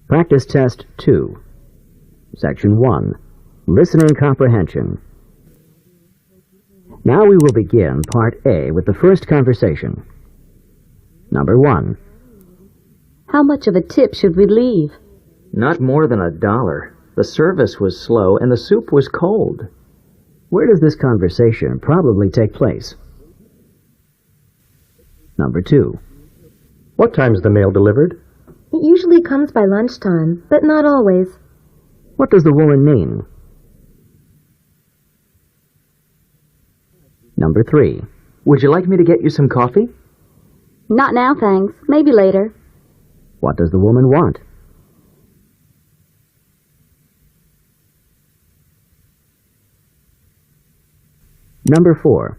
Practice Test 2. Section 1. Listening Comprehension. Now we will begin Part A with the first conversation. Number 1. How much of a tip should we leave? Not more than $1. The service was slow and the soup was cold. Where does this conversation probably take place? Number 2. What time's the mail delivered? It usually comes by lunchtime, but not always. What does the woman mean? Number 3. Would you like me to get you some coffee? Not now, thanks. Maybe later. What does the woman want? Number 4.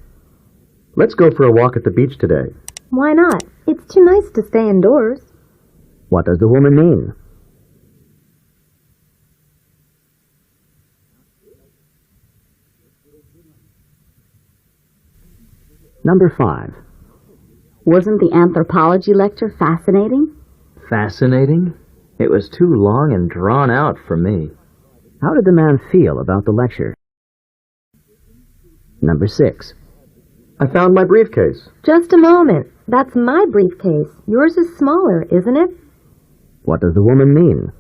Let's go for a walk at the beach today. Why not? It's too nice to stay indoors. What does the woman mean? Number 5. Wasn't the anthropology lecture fascinating? Fascinating? It was too long and drawn out for me. How did the man feel about the lecture? Number 6. I found my briefcase. Just a moment. That's my briefcase. Yours is smaller, isn't it? What does the woman mean?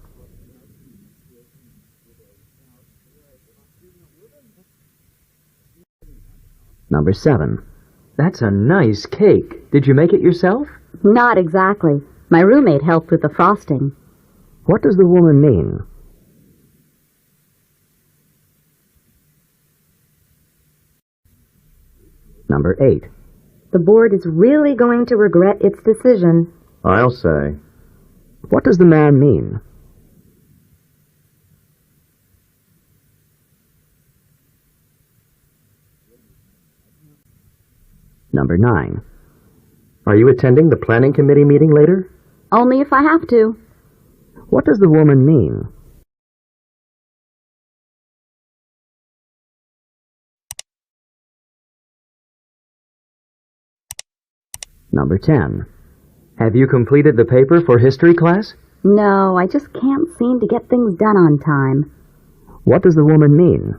Number 7. That's a nice cake. Did you make it yourself? Not exactly. My roommate helped with the frosting. What does the woman mean? Number 8. The board is really going to regret its decision. I'll say. What does the man mean? Number 9. Are you attending the planning committee meeting later? Only if I have to. What does the woman mean? Number 10. Have you completed the paper for history class? No, I just can't seem to get things done on time. What does the woman mean?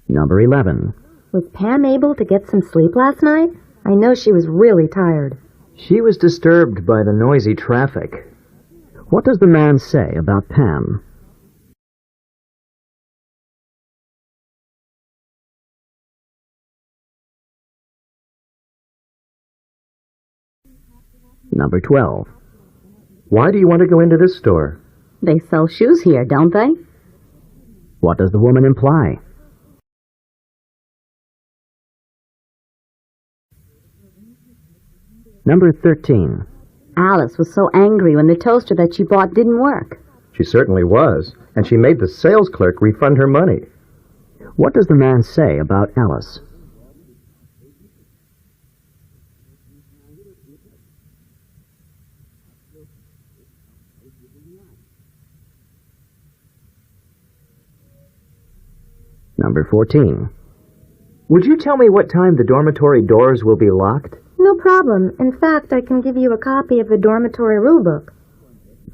Number 11. Was Pam able to get some sleep last night? I know she was really tired. She was disturbed by the noisy traffic. What does the man say about Pam? Number 12. Why do you want to go into this store? They sell shoes here, don't they? What does the woman imply? Number 13. Alice was so angry when the toaster that she bought didn't work. She certainly was, and she made the sales clerk refund her money. What does the man say about Alice? Number 14. Would you tell me what time the dormitory doors will be locked? No problem. In fact, I can give you a copy of the dormitory rulebook.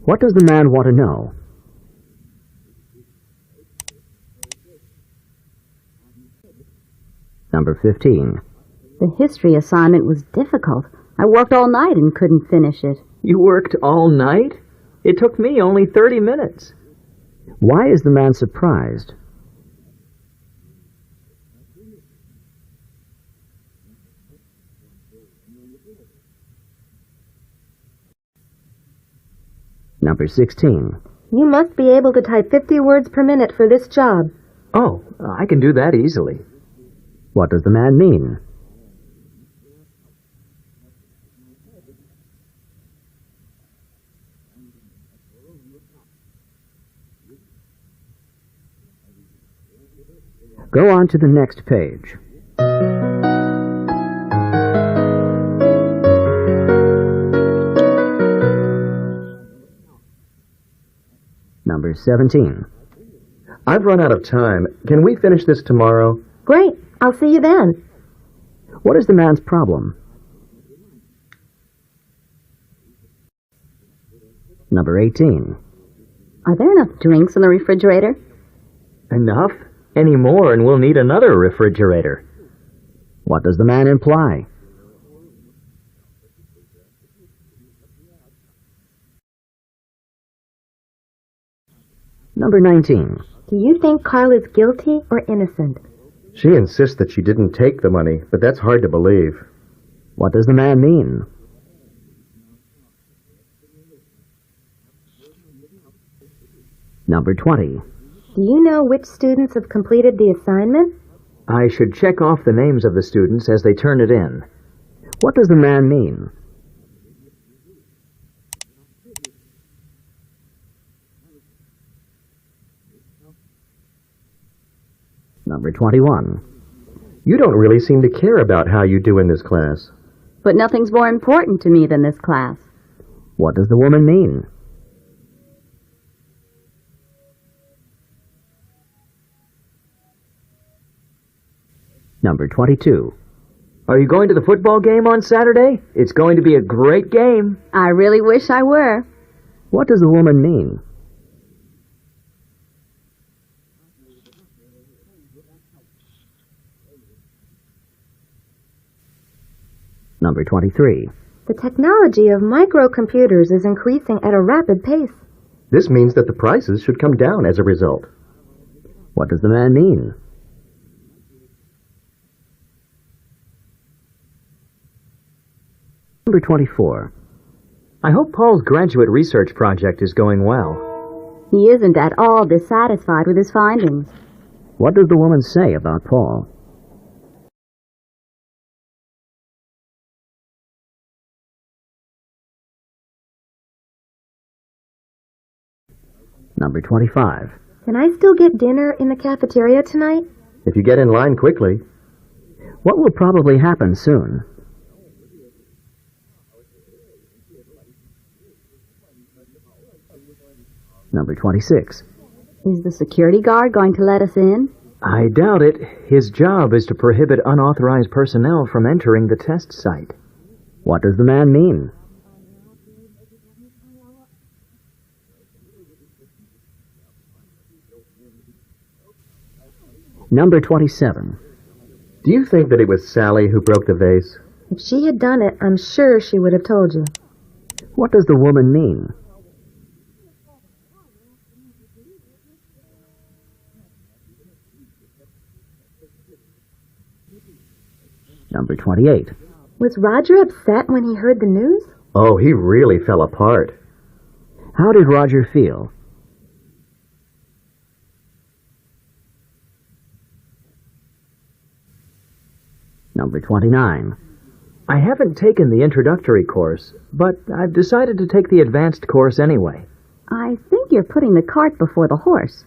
What does the man want to know? Number 15. The history assignment was difficult. I worked all night and couldn't finish it. You worked all night? It took me only 30 minutes. Why is the man surprised? Number 16. You must be able to type 50 words per minute for this job. Oh, I can do that easily. What does the man mean? Go on to the next page. Number 17. I've run out of time. Can we finish this tomorrow? Great. I'll see you then. What is the man's problem? Number 18. Are there enough drinks in the refrigerator? Enough? Any more and we'll need another refrigerator. What does the man imply? Number 19. Do you think Carl is guilty or innocent? She insists that she didn't take the money, but that's hard to believe. What does the man mean? Number 20. Do you know which students have completed the assignment? I should check off the names of the students as they turn it in. What does the man mean? Number 21. You don't really seem to care about how you do in this class. But nothing's more important to me than this class. What does the woman mean? Number 22. Are you going to the football game on Saturday? It's going to be a great game. I really wish I were. What does the woman mean? Number 23. The technology of microcomputers is increasing at a rapid pace. This means that the prices should come down as a result. What does the man mean? Number 24. I hope Paul's graduate research project is going well. He isn't at all dissatisfied with his findings. What does the woman say about Paul? Number 25. Can I still get dinner in the cafeteria tonight? If you get in line quickly. What will probably happen soon? Number 26. Is the security guard going to let us in? I doubt it. His job is to prohibit unauthorized personnel from entering the test site. What does the man mean? Number 27. Do you think that it was Sally who broke the vase? If she had done it, I'm sure she would have told you. What does the woman mean? Number 28. Was Roger upset when he heard the news? Oh, he really fell apart. How did Roger feel? Number 29. I haven't taken the introductory course, but I've decided to take the advanced course anyway. I think you're putting the cart before the horse.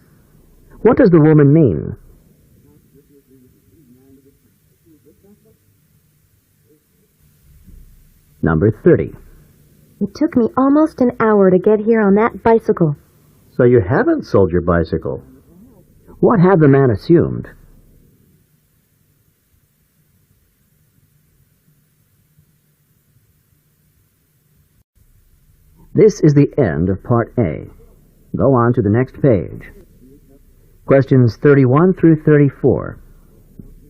What does the woman mean? Number 30. It took me almost an hour to get here on that bicycle. So you haven't sold your bicycle. What had the man assumed? This is the end of Part A. Go on to the next page. Questions 31 through 34.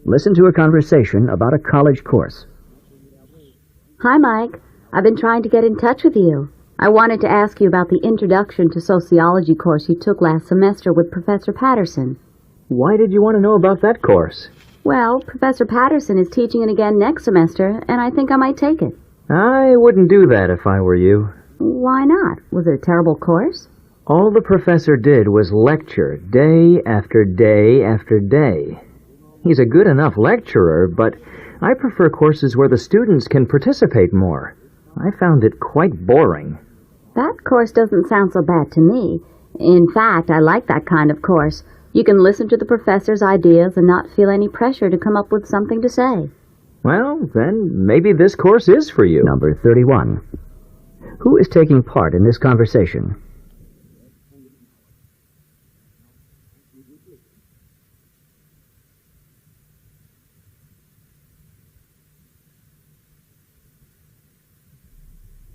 Listen to a conversation about a college course. Hi, Mike. I've been trying to get in touch with you. I wanted to ask you about the Introduction to Sociology course you took last semester with Professor Patterson. Why did you want to know about that course? Well, Professor Patterson is teaching it again next semester, and I think I might take it. I wouldn't do that if I were you. Why not? Was it a terrible course? All the professor did was lecture day after day after day. He's a good enough lecturer, but I prefer courses where the students can participate more. I found it quite boring. That course doesn't sound so bad to me. In fact, I like that kind of course. You can listen to the professor's ideas and not feel any pressure to come up with something to say. Well, then maybe this course is for you. Number 31. Who is taking part in this conversation?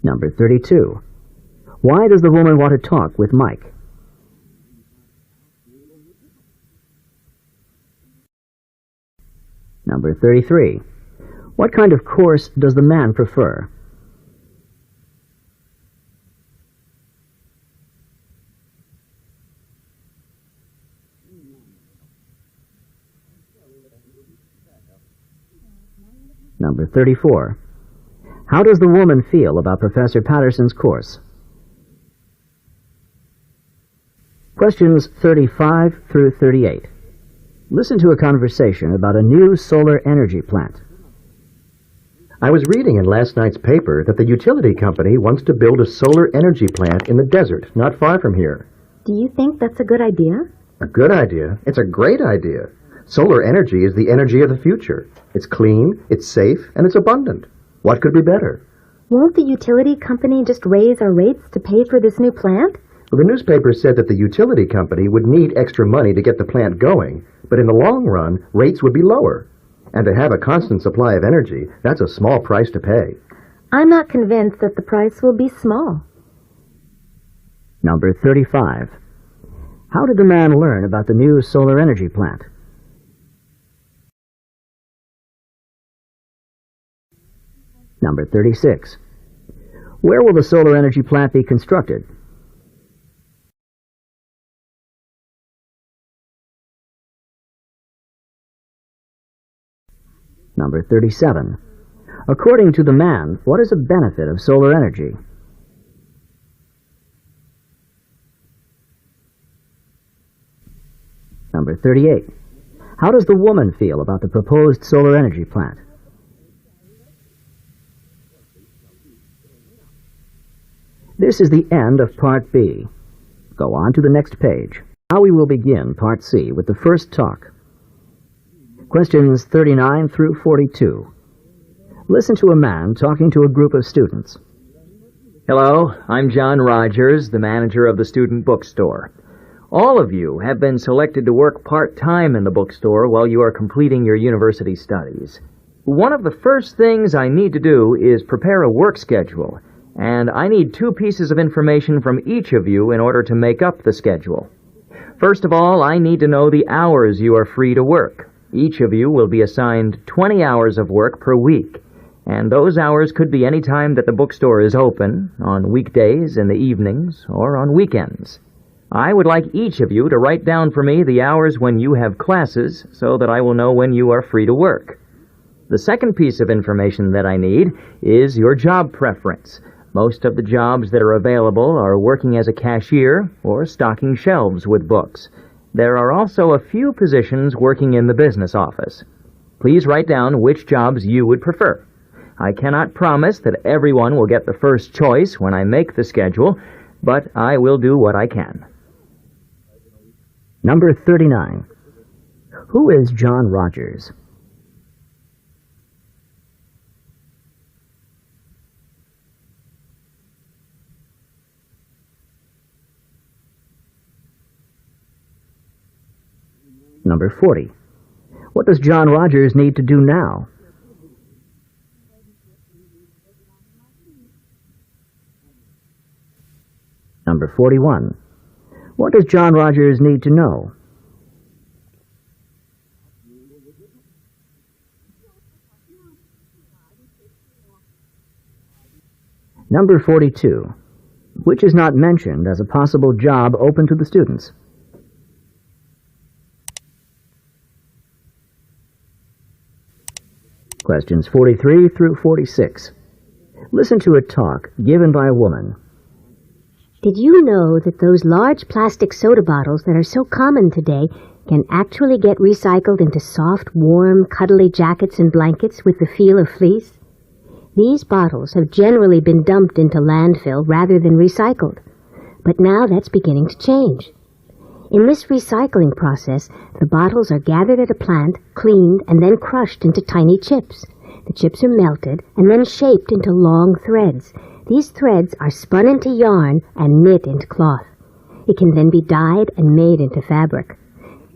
Number 32. Why does the woman want to talk with Mike? Number 33. What kind of course does the man prefer? Number 34. How does the woman feel about Professor Patterson's course? Questions 35 through 38. Listen to a conversation about a new solar energy plant. I was reading in last night's paper that the utility company wants to build a solar energy plant in the desert, not far from here. Do you think that's a good idea? A good idea? It's a great idea. Solar energy is the energy of the future. It's clean, it's safe, and it's abundant. What could be better? Won't the utility company just raise our rates to pay for this new plant? Well, the newspaper said that the utility company would need extra money to get the plant going, but in the long run, rates would be lower. And to have a constant supply of energy, that's a small price to pay. I'm not convinced that the price will be small. Number 35. How did the man learn about the new solar energy plant? Number 36. Where will the solar energy plant be constructed? Number 37. According to the man, what is a benefit of solar energy? Number 38. How does the woman feel about the proposed solar energy plant? This is the end of Part B. Go on to the next page. Now we will begin Part C with the first talk. Questions 39 through 42. Listen to a man talking to a group of students. Hello, I'm John Rogers, the manager of the student bookstore. All of you have been selected to work part-time in the bookstore while you are completing your university studies. One of the first things I need to do is prepare a work schedule, and I need 2 pieces of information from each of you in order to make up the schedule. First of all, I need to know the hours you are free to work. Each of you will be assigned 20 hours of work per week, and those hours could be any time that the bookstore is open, on weekdays, in the evenings, or on weekends. I would like each of you to write down for me the hours when you have classes so that I will know when you are free to work. The second piece of information that I need is your job preference. Most of the jobs that are available are working as a cashier or stocking shelves with books. There are also a few positions working in the business office. Please write down which jobs you would prefer. I cannot promise that everyone will get the first choice when I make the schedule, but I will do what I can. Number 39. Who is John Rogers? Number 40. What does John Rogers need to do now? Number 41. What does John Rogers need to know? Number 42. Which is not mentioned as a possible job open to the students? Questions 43 through 46. Listen to a talk given by a woman. Did you know that those large plastic soda bottles that are so common today can actually get recycled into soft, warm, cuddly jackets and blankets with the feel of fleece? These bottles have generally been dumped into landfill rather than recycled, but now that's beginning to change. In this recycling process, the bottles are gathered at a plant, cleaned, and then crushed into tiny chips. The chips are melted and then shaped into long threads. These threads are spun into yarn and knit into cloth. It can then be dyed and made into fabric.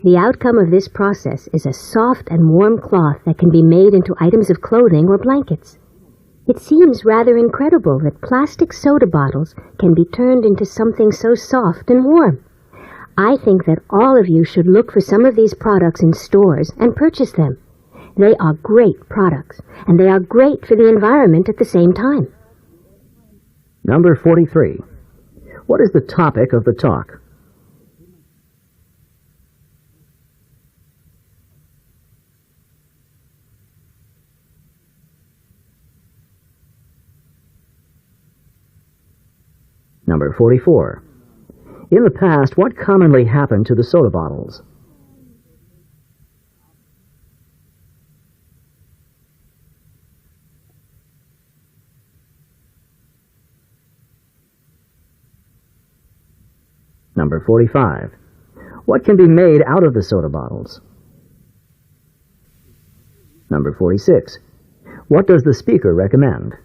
The outcome of this process is a soft and warm cloth that can be made into items of clothing or blankets. It seems rather incredible that plastic soda bottles can be turned into something so soft and warm. I think that all of you should look for some of these products in stores and purchase them. They are great products, and they are great for the environment at the same time. Number 43. What is the topic of the talk? Number 44. In the past, what commonly happened to the soda bottles? Number 45. What can be made out of the soda bottles? Number 46. What does the speaker recommend?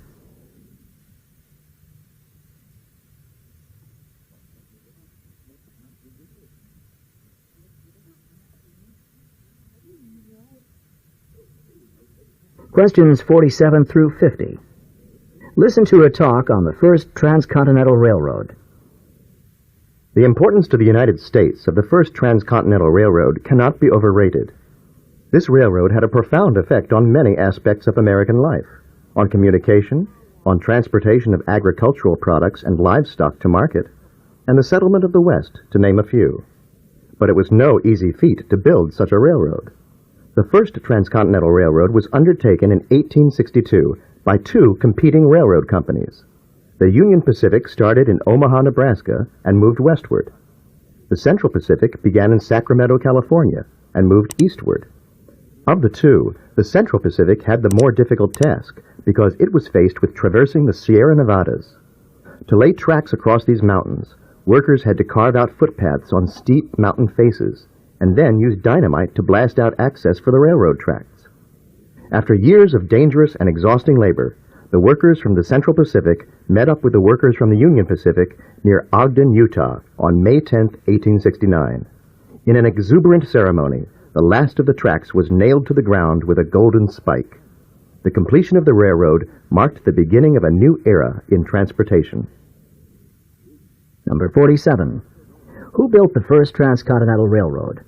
Questions 47 through 50. Listen to a talk on the first transcontinental railroad. The importance to the United States of the first transcontinental railroad cannot be overrated. This railroad had a profound effect on many aspects of American life, on communication, on transportation of agricultural products and livestock to market, and the settlement of the West, to name a few. But it was no easy feat to build such a railroad. The first transcontinental railroad was undertaken in 1862 by two competing railroad companies. The Union Pacific started in Omaha, Nebraska, and moved westward. The Central Pacific began in Sacramento, California, and moved eastward. Of the two, the Central Pacific had the more difficult task because it was faced with traversing the Sierra Nevadas. To lay tracks across these mountains, workers had to carve out footpaths on steep mountain faces and then use dynamite to blast out access for the railroad tracks. After years of dangerous and exhausting labor, the workers from the Central Pacific met up with the workers from the Union Pacific near Ogden, Utah, on May 10, 1869. In an exuberant ceremony, the last of the tracks was nailed to the ground with a golden spike. The completion of the railroad marked the beginning of a new era in transportation. Number 47. Who built the first transcontinental railroad?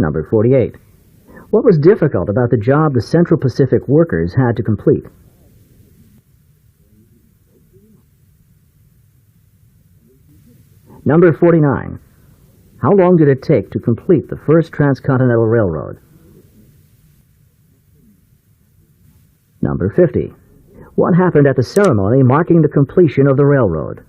Number 48. What was difficult about the job the Central Pacific workers had to complete? Number 49. How long did it take to complete the first transcontinental railroad? Number 50. What happened at the ceremony marking the completion of the railroad?